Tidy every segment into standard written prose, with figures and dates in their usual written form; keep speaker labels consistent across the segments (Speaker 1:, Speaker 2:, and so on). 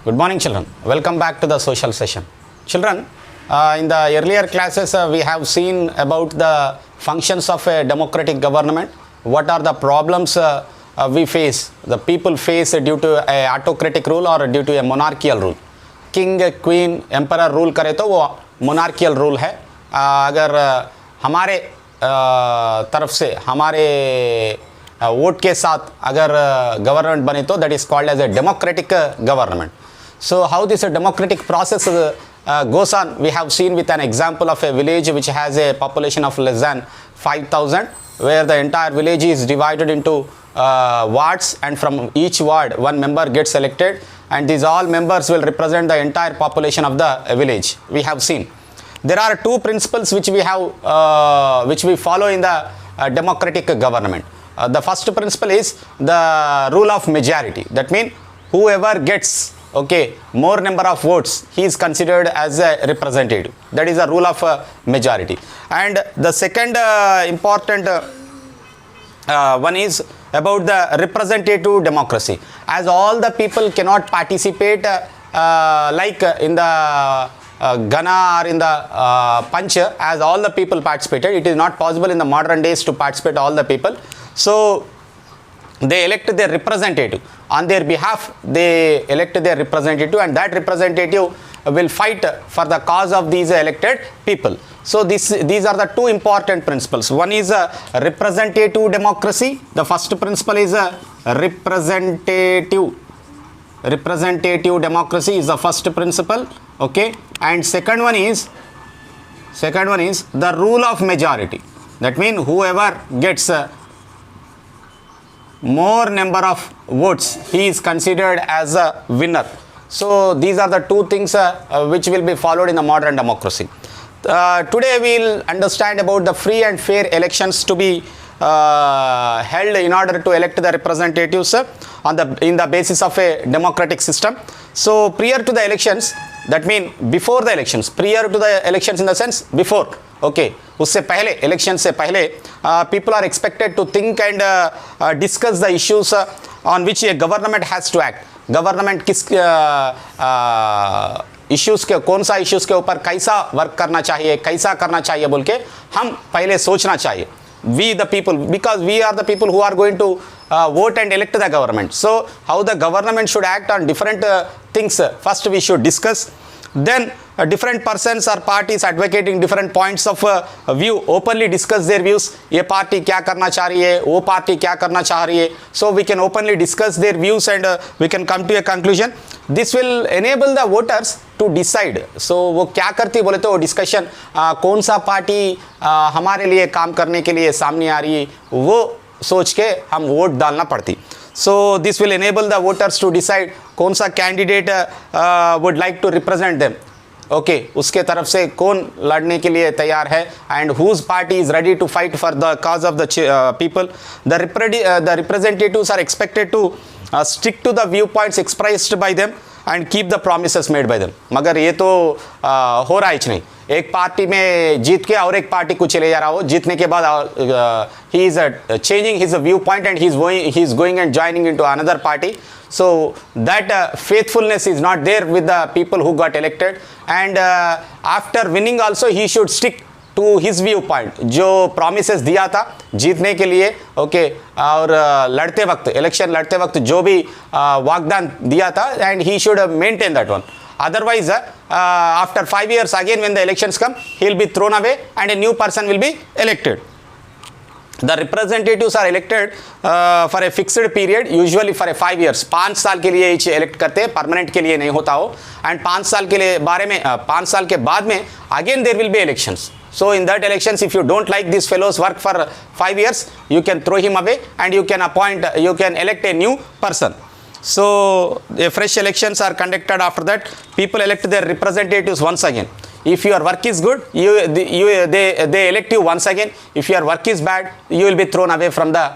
Speaker 1: Good morning, children. Welcome back to the social session. Children, in the earlier classes, we have seen about the functions of a democratic government. What are the problems we face, the people face due to a autocratic rule or due to a monarchical rule. King, queen, emperor rule करे तो वो monarchical rule है. अगर हमारे तरफ से हमारे vote के साथ अगर गवर्नमेंट बने तो that is called as a democratic government. So how this democratic process goes on, we have seen with an example of a village which has a population of less than 5,000, where the entire village is divided into wards, and from each ward one member gets elected, and these all members will represent the entire population of the village. We have seen there are two principles which we have which we follow in the democratic government. The first principle is the rule of majority. That means whoever gets more number of votes, he is considered as a representative. That is the rule of majority. And the second important one is about the representative democracy. As all the people cannot participate like in the Ghana or in the Panch, as all the people participated, it is not possible in the modern days to participate all the people. So they elect their representative. On their behalf, they elect their representative, and that representative will fight for the cause of these elected people. So these are the two important principles. One is representative democracy. The first principle is representative democracy is the first principle. Okay, and second one is the rule of majority. That means whoever gets more number of votes, he is considered as a winner. So these are the two things which will be followed in the modern democracy. Today we will understand about the free and fair elections to be held in order to elect the representatives in the basis of a democratic system. So prior to the elections, that means before the elections, prior to the elections in the sense before, उससे पहले, election से पहले, people are expected to think and discuss the issues on which a government has to act. Government किस issues के, कौन सा issues के ऊपर कैसा work करना चाहिए, कैसा करना चाहिए बोल के हम पहले सोचना चाहिए. We the people, because we are the people who are going to vote and elect the government. So how the government should act on different things, first we should discuss. Then different persons or parties advocating different points of view openly discuss their views. ये party क्या करना चाह रही है, वो party क्या करना चाह रही है. So we can openly discuss their views and we can come to a conclusion. This will enable the voters to decide. So वो क्या करती बोले तो डिस्कशन कौन सा पार्टी हमारे लिए काम करने के लिए सामने आ रही है, वो सोच के हम वोट डालना पड़ती. So this will enable the voters to decide कौन सा candidate would like to represent them. उसके तरफ से कौन लड़ने के लिए तैयार है, and whose party is ready to fight for the cause of the people. The representatives are expected to stick to the viewpoints expressed by them and keep the promises made by them. मगर ये तो हो रहा ही नहीं. एक party में जीत के और एक पार्टी को चले जा रहा हो, जीतने के बाद he is changing his viewpoint and he is going and joining into another party. So that faithfulness is not there with the people who got elected, and after winning also he should stick to his viewpoint. जो promises दिया था जीतने के लिए, और लड़ते वक्त, election लड़ते वक्त जो भी वाग्दान दिया था, and he should maintain that one. Otherwise after 5 years again when the elections come, he will be thrown away and a new person will be elected. The representatives are elected for a fixed period, usually for a 5 years. 5 साल के लिए elect करते हैं, permanent के लिए नहीं होता हो. And 5 साल के लिए बारे में 5 साल के बाद में again there will be elections. So in that elections, if you don't like this fellow's work for 5 years, you can throw him away and you can elect a new person. So fresh elections are conducted after that. People elect their representatives once again. If your work is good, they elect you once again. If your work is bad, you will be thrown away from the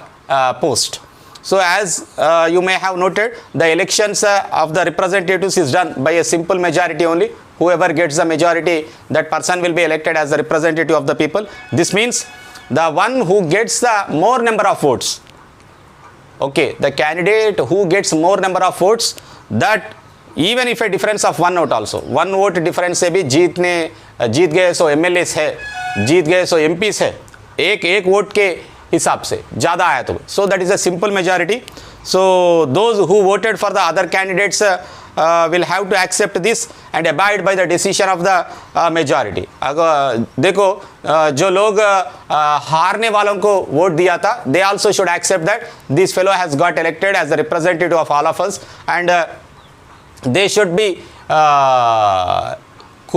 Speaker 1: post. So as you may have noted, the elections of the representatives is done by a simple majority only. Whoever gets the majority, that person will be elected as the representative of the people. This means the one who gets the more number of votes, the candidate who gets more number of votes, that even if A difference of 1 vote also, 1 vote difference से भी जीत गए सो MLAs है, जीत गए सो MPs है, एक vote के हिसाब से ज़्यादा आया तो, so that is a simple majority. So those who voted for the other candidates will have to accept this and abide by the decision of the majority. अगर देखो जो लोग हारने वालों को वोट दिया था, they also should accept that this fellow has got elected as the representative of all of us, and they should be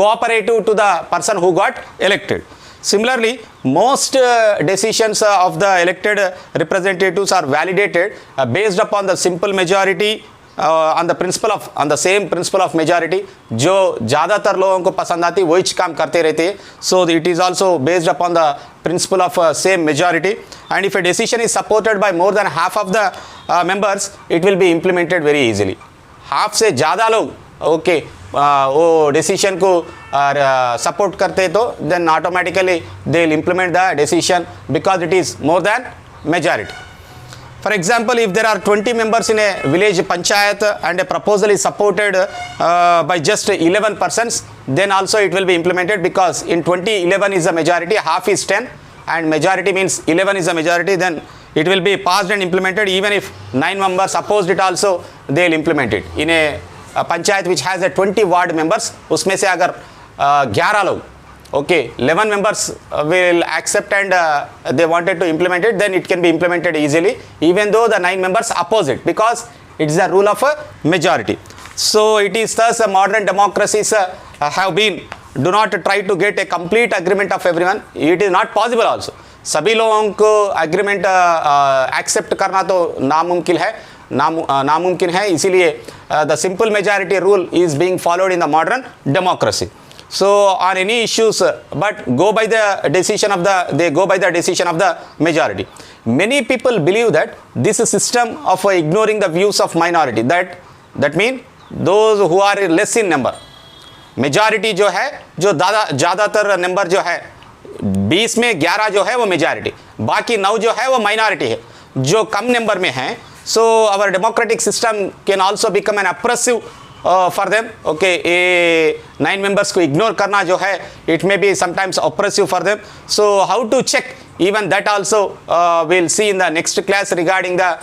Speaker 1: cooperative to the person who got elected. Similarly, most decisions of the elected representatives are validated based upon the simple majority, on the same principle of majority. जो ज़्यादातर लोगों को पसंद आती वही काम करते रहते हैं. So it is also based upon the principle of same majority, and if a decision is supported by more than half of the members, it will be implemented very easily. Half से ज़्यादा लोग वो decision को support करते तो then automatically they will implement the decision because it is more than majority. For example, if there are 20 members in a village panchayat and a proposal is supported by just 11 persons, then also it will be implemented because in 20, 11 is a majority, half is 10, and majority means 11 is a majority, then it will be passed and implemented. Even if 9 members opposed it also, they will implement it. In a panchayat which has a 20 ward members, उसमें से अगर 11 लोग 11 members will accept and they wanted to implement it, then it can be implemented easily, even though the 9 members oppose it, because it is a rule of a majority. So it is thus modern democracies have been, do not try to get a complete agreement of everyone. It is not possible also. सभी लोगों को agreement accept करना तो नामुमकिन है, इसीलिए the simple majority rule is being followed in the modern democracy. So on any issues, but they go by the decision of the majority. Many people believe that this system of ignoring the views of minority, that mean those who are less in number, majority जो है, जो ज़्यादातर number जो है 20 में 11 जो है वो majority, बाकी 9 जो है वो minority है, जो कम नंबर में है. So our democratic system can also become an oppressive for them. A 9 members को ignore करना जो है, it may be sometimes oppressive for them. So how to check even that also we'll see in the next class regarding the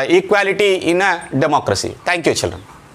Speaker 1: equality in a democracy. Thank you, children.